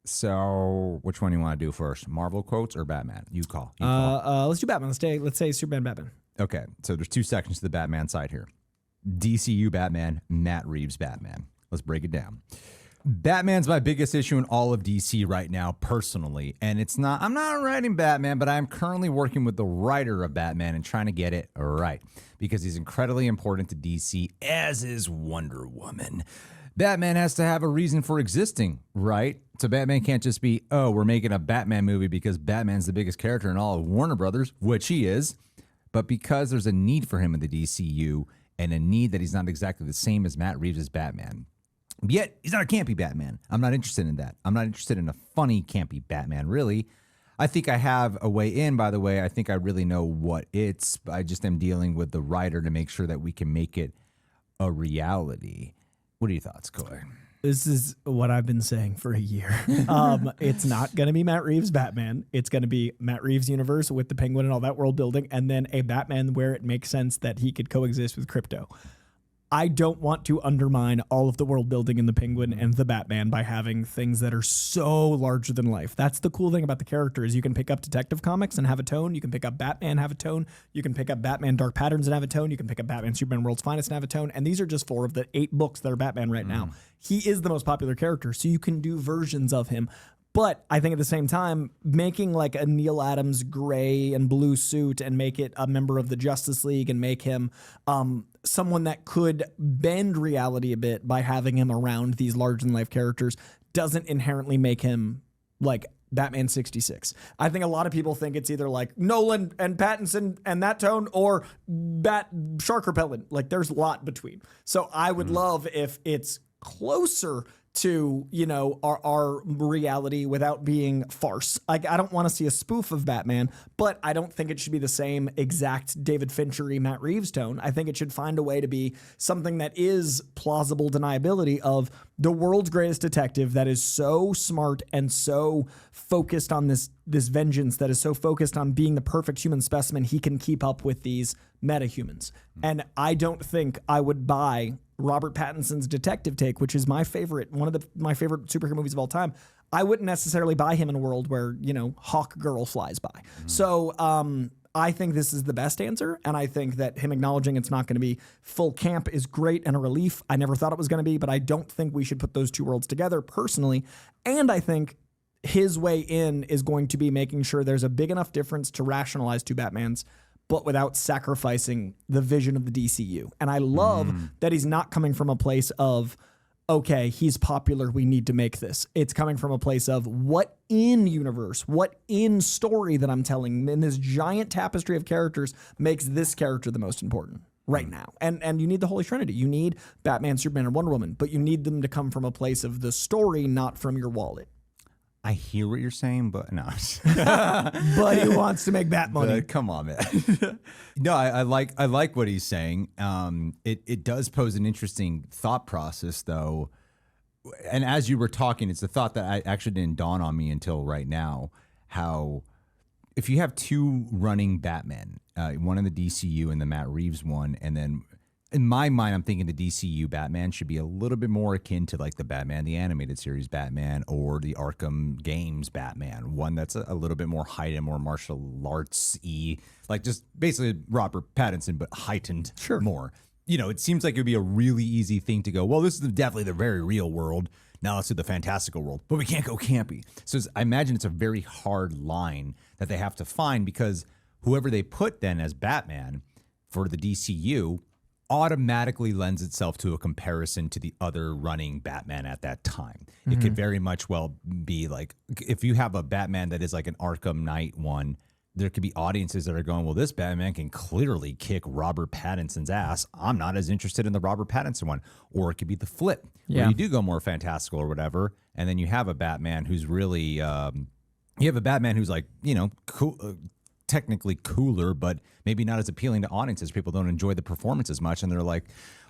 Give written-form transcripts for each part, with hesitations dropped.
So, which one do you want to do first? Marvel quotes or Batman? You call. Let's do Batman. Let's say Superman Batman. Okay, so there's two sections to the Batman side here. DCU Batman, Matt Reeves Batman. Let's break it down. Batman's my biggest issue in all of DC right now, personally. And I'm not writing Batman, but I'm currently working with the writer of Batman and trying to get it right. Because he's incredibly important to DC, as is Wonder Woman. Batman has to have a reason for existing, right? So Batman can't just be, oh, we're making a Batman movie because Batman's the biggest character in all of Warner Brothers, which he is. But because there's a need for him in the DCU and a need that he's not exactly the same as Matt Reeves' Batman. Yet, he's not a campy Batman. I'm not interested in that. I'm not interested in a funny, campy Batman, really. I think I have a way in, by the way. I think I really know what it's. I just am dealing with the writer to make sure that we can make it a reality. What are your thoughts, Coy? This is what I've been saying for a year. It's not going to be Matt Reeves' Batman. It's going to be Matt Reeves' universe with the Penguin and all that world building, and then a Batman where it makes sense that he could coexist with Crypto. I don't want to undermine all of the world building in the Penguin and the Batman by having things that are so larger than life. That's the cool thing about the character is you can pick up Detective Comics and have a tone. You can pick up Batman, have a tone. You can pick up Batman Dark Patterns and have a tone. You can pick up Batman Superman World's Finest and have a tone. And these are just 4 of the 8 books that are Batman right now. He is the most popular character, so you can do versions of him. But I think at the same time, making like a Neil Adams gray and blue suit and make it a member of the Justice League and make him someone that could bend reality a bit by having him around these larger-than-life characters doesn't inherently make him like Batman 66. I think a lot of people think it's either like Nolan and Pattison and that tone or Shark Repellent. Like there's a lot between. So I would love if it's closer to, you know, our reality without being farce. Like I don't want to see a spoof of Batman, but I don't think it should be the same exact David Finchery, Matt Reeves tone. I think it should find a way to be something that is plausible deniability of the world's greatest detective that is so smart and so focused on this vengeance, that is so focused on being the perfect human specimen he can keep up with these metahumans. And I don't think I would buy Robert Pattinson's detective take, which is my favorite, one of my favorite superhero movies of all time. I wouldn't necessarily buy him in a world where, you know, Hawk Girl flies by. So I think this is the best answer, and I think that him acknowledging it's not going to be full camp is great and a relief. I never thought it was going to be, but I don't think we should put those two worlds together personally. And I think his way in is going to be making sure there's a big enough difference to rationalize two Batmans, but without sacrificing the vision of the DCU. And I love that he's not coming from a place of, okay, he's popular, we need to make this. It's coming from a place of what in universe, what in story that I'm telling in this giant tapestry of characters makes this character the most important right now. And you need the Holy Trinity. You need Batman, Superman, and Wonder Woman, but you need them to come from a place of the story, not from your wallet. I hear what you're saying, but no. But he wants to make that money. Come on, man. No, I like what he's saying. It does pose an interesting thought process, though. And as you were talking, it's a thought that I actually didn't dawn on me until right now. How if you have two running Batmen, one in the DCU and the Matt Reeves one, and then in my mind, I'm thinking the DCU Batman should be a little bit more akin to like the Batman, the animated series Batman, or the Arkham games Batman, one that's a little bit more heightened, more martial arts-y, like just basically Robert Pattinson, but heightened more. You know, it seems like it would be a really easy thing to go, well, this is definitely the very real world. Now let's do the fantastical world, but we can't go campy. So I imagine it's a very hard line that they have to find, because whoever they put then as Batman for the DCU automatically lends itself to a comparison to the other running Batman at that time. It could very much well be like, if you have a Batman that is like an Arkham Knight one, there could be audiences that are going, well, this Batman can clearly kick Robert Pattinson's ass. I'm not as interested in the Robert Pattinson one. Or it could be the flip, where you do go more fantastical or whatever, and then you have a Batman who's really, you have a Batman who's like, you know, cool, technically cooler, but maybe not as appealing to audiences. People don't enjoy the performance as much, and they're like,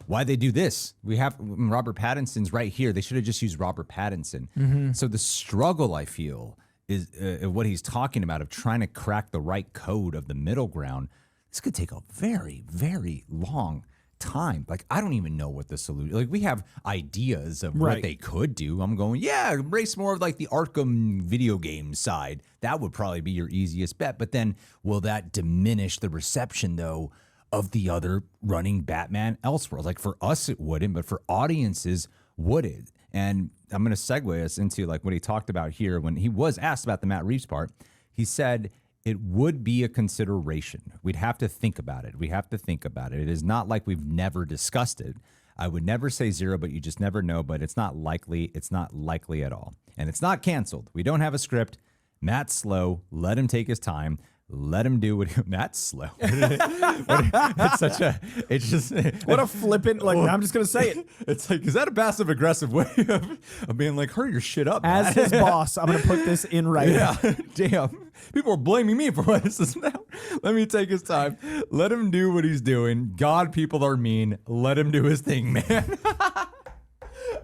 why'd they do this? We have Robert Pattinson's right here. They should have just used Robert Pattinson. So the struggle, I feel, is what he's talking about, of trying to crack the right code of the middle ground. This could take a very, very long time. Like, I don't even know what the solution. Like, we have ideas of Right. what they could do. I'm going, yeah, embrace more of like the Arkham video game side. That would probably be your easiest bet. But then, will that diminish the reception though of the other running Batman Elseworlds? Like, for us, it wouldn't, but for audiences, would it? And I'm going to segue us into like what he talked about here when he was asked about the Matt Reeves part. He said it would be a consideration. We'd have to think about it. We have to think about it. It is not like we've never discussed it. I would never say zero, but you just never know. But it's not likely. It's not likely at all. And it's not canceled. We don't have a script. Matt's slow. Let him take his time. Let him do what Matt's slow. It's such a, it's just. What a flippant, like, I'm just going to say it. It's like, is that a passive aggressive way of being like, hurry your shit up, As Matt? his boss, I'm going to put this in writing. Yeah, damn. People are blaming me for what this is now. Let me take his time. Let him do what he's doing. God, people are mean. Let him do his thing, man.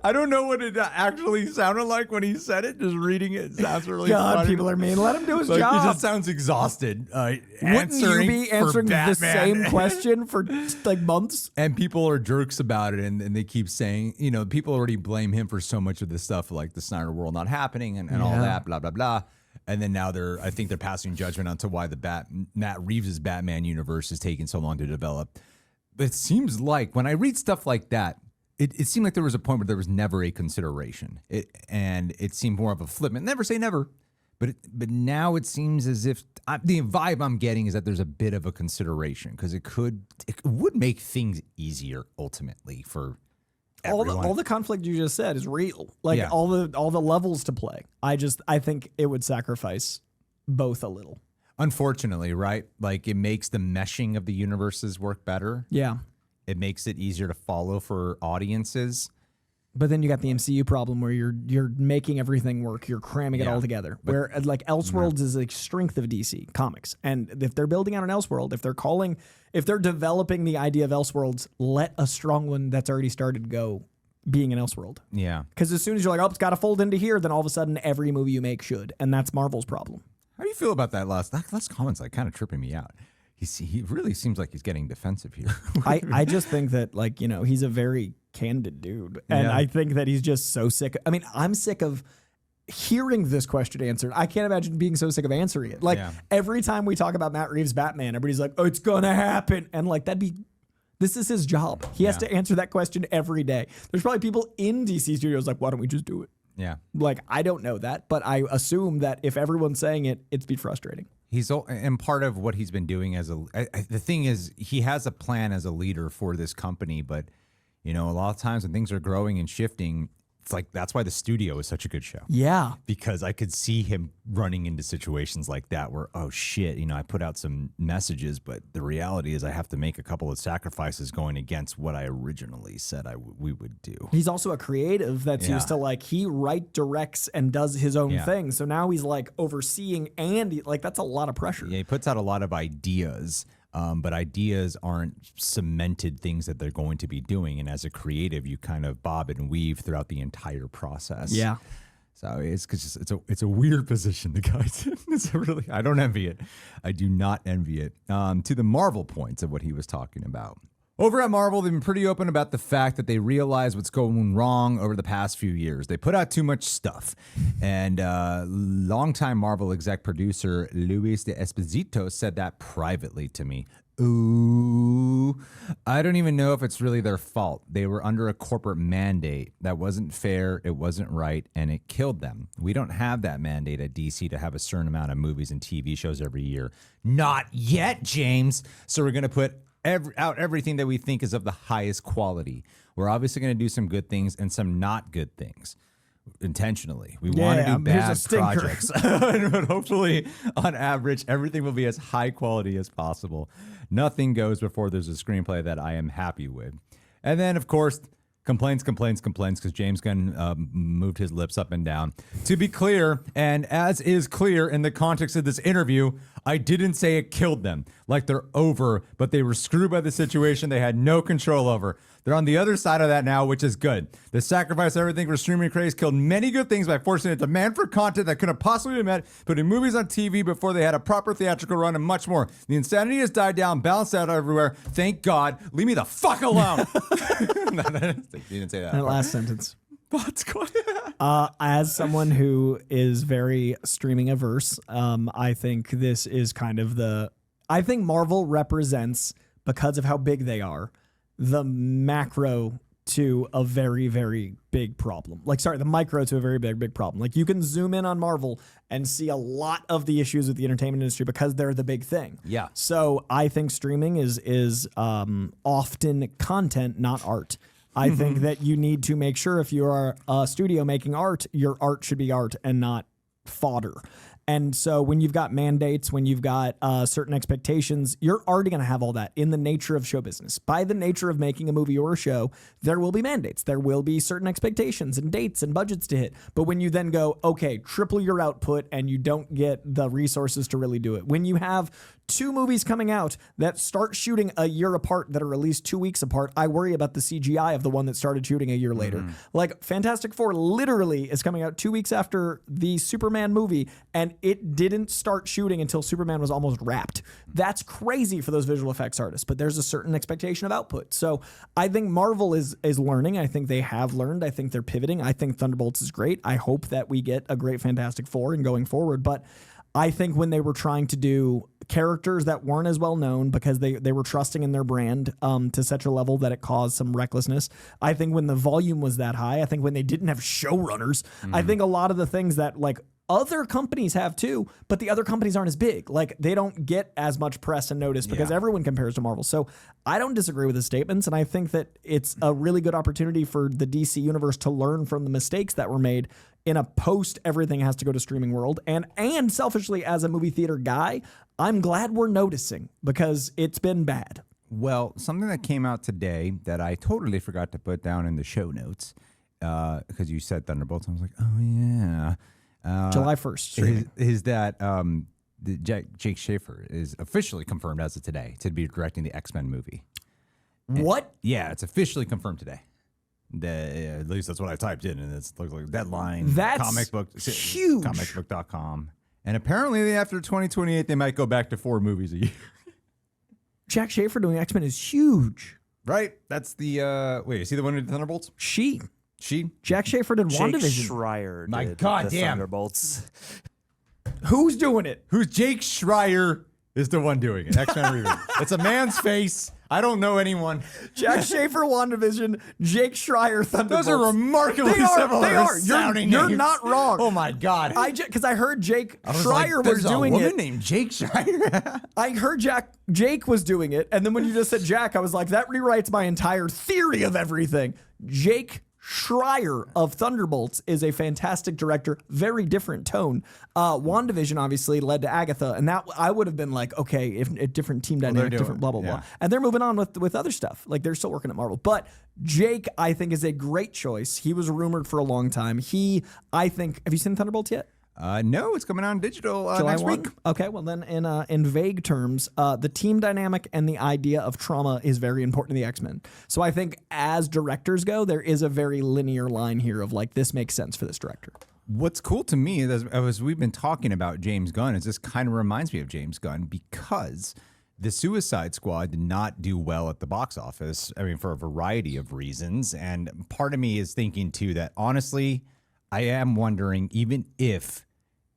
I don't know what it actually sounded like when he said it. Just reading it sounds really God, funny. people are mean. Let him do his Like, job. he just sounds exhausted. Wouldn't you be answering the Batman. same question for like months? And people are jerks about it, and they keep saying, you know, people already blame him for so much of this stuff, like the Snyder World not happening and all that, blah, blah, blah. And then now I think they're passing judgment onto why the Matt Reeves' Batman universe is taking so long to develop. But it seems like when I read stuff like that, it seemed like there was a point where there was never a consideration. And it seemed more of a flippant. Never say never. But now it seems as if the vibe I'm getting is that there's a bit of a consideration because it would make things easier ultimately for everyone. All the conflict you just said is real. Like all the levels to play. I think it would sacrifice both a little. Unfortunately, right? Like, it makes the meshing of the universes work better. Yeah. It makes it easier to follow for audiences. But then you got the MCU problem where you're making everything work. You're cramming it all together. Where like Elseworlds is a strength of DC Comics. And if they're building out an Elseworld, if they're developing the idea of Elseworlds, let a strong one that's already started go being an Elseworld. Yeah. Because as soon as you're like, oh, it's got to fold into here, then all of a sudden every movie you make should. And that's Marvel's problem. How do you feel about that last comment's like kind of tripping me out? He really seems like he's getting defensive here. I just think that, like, you know, he's a very candid dude. And I think that he's just so sick. I mean, I'm sick of hearing this question answered. I can't imagine being so sick of answering it. Like, every time we talk about Matt Reeves' Batman, everybody's like, oh, it's going to happen. And like, this is his job. He has to answer that question every day. There's probably people in DC studios like, why don't we just do it? Yeah. Like, I don't know that, but I assume that if everyone's saying it, it'd be frustrating. And part of what he's been doing the thing is, he has a plan as a leader for this company, but you know, a lot of times when things are growing and shifting, it's like, that's why the studio is such a good show. Yeah. Because I could see him running into situations like that where, oh shit, you know, I put out some messages, but the reality is I have to make a couple of sacrifices going against what I originally said we would do. He's also a creative that's used to, like, he directs and does his own thing. So now he's like overseeing, and like, that's a lot of pressure. Yeah, he puts out a lot of ideas. But ideas aren't cemented things that they're going to be doing. And as a creative, you kind of bob and weave throughout the entire process. Yeah. So it's a weird position the guy's in. I don't envy it. I do not envy it. To the Marvel points of what he was talking about. Over at Marvel, they've been pretty open about the fact that they realize what's going wrong over the past few years. They put out too much stuff. And longtime Marvel exec producer Luis de Esposito said that privately to me. Ooh, I don't even know if it's really their fault. They were under a corporate mandate that wasn't fair, it wasn't right, and it killed them. We don't have that mandate at DC to have a certain amount of movies and TV shows every year. Not yet, James. So we're going to put out everything that we think is of the highest quality. We're obviously going to do some good things and some not good things intentionally. We want to do bad projects. But hopefully, on average, everything will be as high quality as possible. Nothing goes before there's a screenplay that I am happy with. And then, of course, complaints, because James Gunn moved his lips up and down. To be clear, and as is clear in the context of this interview, I didn't say it killed them. Like they're over, but they were screwed by the situation they had no control over. They're on the other side of that now, which is good. The sacrifice of everything for streaming craze killed many good things by forcing a demand for content that couldn't possibly be met, putting movies on TV before they had a proper theatrical run, and much more. The insanity has died down, balanced out everywhere. Thank God. Leave me the fuck alone. You didn't say that. That last sentence. What's going As someone who is very streaming averse, I think this is kind of I think Marvel represents, because of how big they are, the macro to a very, very big problem. The micro to a very big problem. Like, you can zoom in on Marvel and see a lot of the issues with the entertainment industry because they're the big thing. Yeah. So I think streaming is often content, not art. I think that you need to make sure, if you are a studio making art, your art should be art and not fodder. And so when you've got mandates, when you've got certain expectations, you're already going to have all that in the nature of show business. By the nature of making a movie or a show, there will be mandates. There will be certain expectations and dates and budgets to hit. But when you then go, okay, triple your output, and you don't get the resources to really do it. When you have 2 movies coming out that start shooting a year apart that are released 2 weeks apart, I worry about the CGI of the one that started shooting a year later. Like, Fantastic Four literally is coming out 2 weeks after the Superman movie, and it didn't start shooting until Superman was almost wrapped. That's crazy for those visual effects artists, but there's a certain expectation of output. So I think Marvel is learning. I think they have learned. I think they're pivoting. I think Thunderbolts is great. I hope that we get a great Fantastic Four and going forward, but I think when they were trying to do characters that weren't as well known because they were trusting in their brand to such a level that it caused some recklessness. I think when the volume was that high, I think when they didn't have showrunners, I think a lot of the things that like other companies have too, but the other companies aren't as big. Like, they don't get as much press and notice because everyone compares to Marvel. So I don't disagree with his statements, and I think that it's a really good opportunity for the DC universe to learn from the mistakes that were made in a post everything has to go to streaming world. And selfishly, as a movie theater guy, I'm glad we're noticing because it's been bad. Well, something that came out today that I totally forgot to put down in the show notes, because you said Thunderbolts, I was like, oh yeah. July 1st. Is that Jake Schaefer is officially confirmed as of today to be directing the X-Men movie. What? Yeah, it's officially confirmed today. At least that's what I typed in, and it looks like Deadline. That's comic book, huge. Comicbook.com. And apparently after 2028, they might go back to 4 movies a year. Jack Schaefer doing X-Men is huge. Right? That's the, wait, is he the one who did Thunderbolts? She? Jack Schaefer did Jake WandaVision. Schreier My did God the damn. Thunderbolts. Who's doing it? Who's Jake Schreier is the one doing it. X-Men reboot. It's a man's face. I don't know anyone. Jack Schaefer, WandaVision, Jake Schreier, Thunderbolts. Those are remarkably similar They are. sounding You're names. not wrong. Oh my God. Because I heard Jake I was Schreier like, was doing a woman it. named Jake Schreier. I heard Jake was doing it, and then when you just said Jack, I was like, that rewrites my entire theory of everything. Jake Schreier of Thunderbolts is a fantastic director, very different tone. WandaVision obviously led to Agatha, and that I would have been like, okay, if a different team dynamic, different blah, blah, blah. And they're moving on with other stuff. Like, they're still working at Marvel. But Jake, I think, is a great choice. He was rumored for a long time. I think, have you seen Thunderbolts yet? No, it's coming out in digital July next 1? week. Okay, well then in vague terms, the team dynamic and the idea of trauma is very important to the X-Men. So I think as directors go, there is a very linear line here of like, this makes sense for this director. What's cool to me is, as we've been talking about James Gunn, is this kind of reminds me of James Gunn because the Suicide Squad did not do well at the box office. I mean, for a variety of reasons. And part of me is thinking too that honestly, I am wondering, even if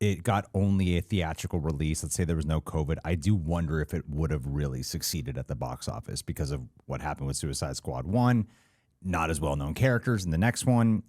it got only a theatrical release, let's say there was no COVID, I do wonder if it would have really succeeded at the box office because of what happened with Suicide Squad 1, not as well-known characters in the next one.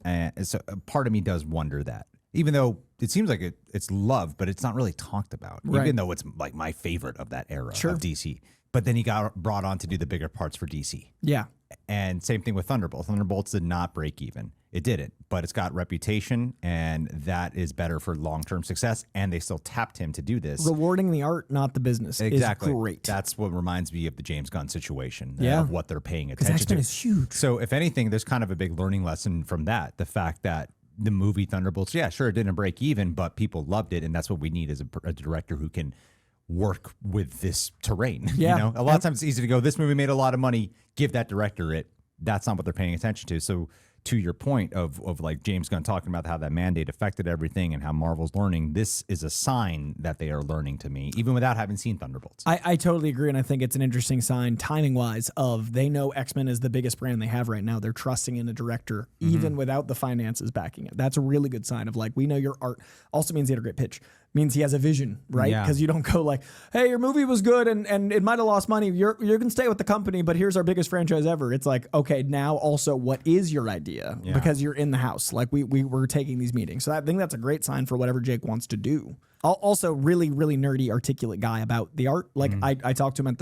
So part of me does wonder that, even though it seems like it's loved, but it's not really talked about, even though it's like my favorite of that era of DC. But then he got brought on to do the bigger parts for DC. Yeah. And same thing with Thunderbolts. Thunderbolts did not break even. It didn't, but it's got reputation, and that is better for long-term success. And they still tapped him to do this. Rewarding the art, not the business, exactly. is great. That's what reminds me of the James Gunn situation, of what they're paying attention because X-Men to. is huge. So if anything, there's kind of a big learning lesson from that. The fact that the movie Thunderbolts, yeah, sure, it didn't break even, but people loved it, and that's what we need as a director who can work with this terrain. Yeah. You know, a lot of times it's easy to go, this movie made a lot of money, give that director it. That's not what they're paying attention to. So to your point of like James Gunn talking about how that mandate affected everything and how Marvel's learning, this is a sign that they are learning to me, even without having seen Thunderbolts. I totally agree, and I think it's an interesting sign, timing-wise, of they know X-Men is the biggest brand they have right now. They're trusting in a director, even without the finances backing it. That's a really good sign of like, we know your art. Also means he had a great pitch. Means he has a vision, right? Yeah. Because you don't go like, hey, your movie was good and it might have lost money. You're going to stay with the company, but here's our biggest franchise ever. It's like, okay, now also what is your idea? Yeah. Because you're in the house. Like we were taking these meetings. So I think that's a great sign for whatever Jake wants to do. Also, really, really nerdy, articulate guy about the art. Like I talked to him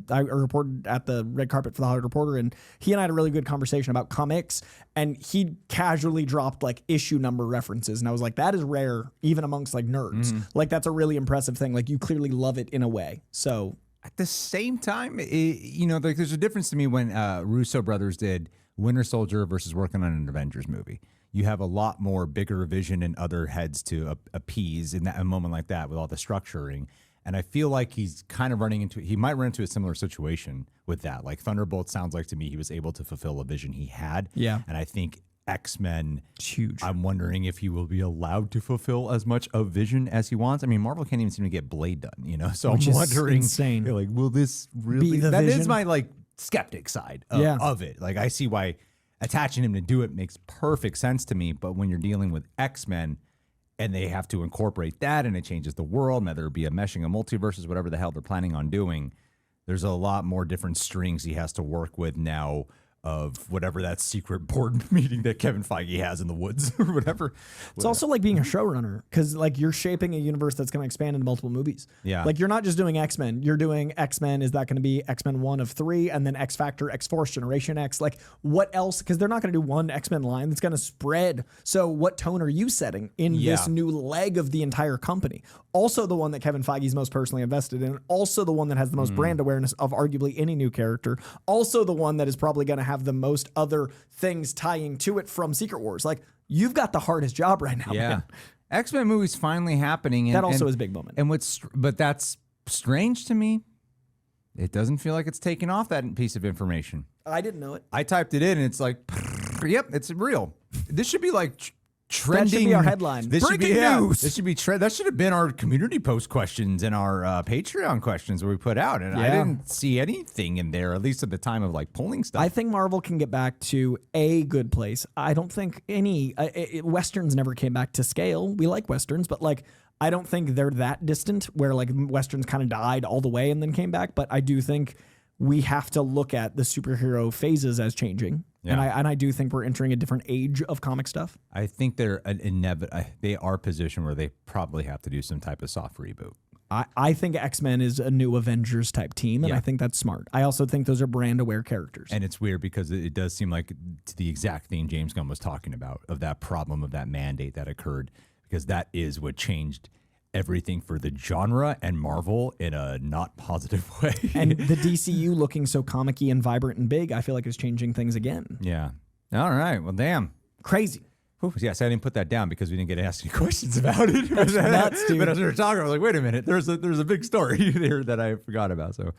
I reported at the red carpet for the Hollywood Reporter, and he and I had a really good conversation about comics. And he casually dropped like issue number references, and I was like, that is rare, even amongst like nerds. Like that's a really impressive thing. Like you clearly love it in a way. So at the same time, you know, like there's a difference to me when Russo brothers did Winter Soldier versus working on an Avengers movie. You have a lot more bigger vision and other heads to appease in a moment like that with all the structuring. And I feel like he's kind of he might run into a similar situation with that. Like Thunderbolt sounds like to me he was able to fulfill a vision he had. Yeah. And I think X-Men, it's huge. I'm wondering if he will be allowed to fulfill as much of vision as he wants. I mean, Marvel can't even seem to get Blade done, you know? So Which I'm is wondering, insane. Like, will this really Be the that vision? is my like skeptic side of it. Like I see why attaching him to do it makes perfect sense to me. But when you're dealing with X-Men and they have to incorporate that and it changes the world, whether it be a meshing of multiverses, whatever the hell they're planning on doing, there's a lot more different strings he has to work with now of whatever that secret board meeting that Kevin Feige has in the woods or whatever. It's also like being a showrunner because like you're shaping a universe that's going to expand into multiple movies. Yeah. Like you're not just doing X-Men. You're doing X-Men. Is that going to be X-Men 1 of 3 and then X Factor, X-Force, Generation X? Like what else? Because they're not going to do one X-Men line that's going to spread. So what tone are you setting in this new leg of the entire company? Also the one that Kevin Feige is most personally invested in. Also the one that has the most brand awareness of arguably any new character. Also the one that is probably going to have the most other things tying to it from Secret Wars. Like you've got the hardest job right now. Yeah. Man. X-Men movie's finally happening. And, That also is a big moment. And but that's strange to me. It doesn't feel like it's taking off that piece of information. I didn't know it. I typed it in and it's like, yep, it's real. This should be like trending. That should be our headline. Breaking news. This should be that should have been our community post questions and our Patreon questions where we put out. And I didn't see anything in there, at least at the time of like polling stuff. I think Marvel can get back to a good place. I don't think any Westerns never came back to scale. We like Westerns, but like I don't think they're that distant where like Westerns kind of died all the way and then came back. But I do think we have to look at the superhero phases as changing. Yeah. And I do think we're entering a different age of comic stuff. I think they're they are positioned where they probably have to do some type of soft reboot. I think X-Men is a new Avengers type team, and I think that's smart. I also think those are brand aware characters. And it's weird because it does seem like the exact thing James Gunn was talking about of that problem of that mandate that occurred, because that is what changed everything for the genre and Marvel in a not positive way. And the DCU looking so comic-y and vibrant and big, I feel like is changing things again. Yeah. All right. Well, damn. Crazy. Ooh, yes, I didn't put that down because we didn't get asked any questions about it. That's nuts, dude. But as we were talking, I was like, wait a minute, there's a big story there that I forgot about. So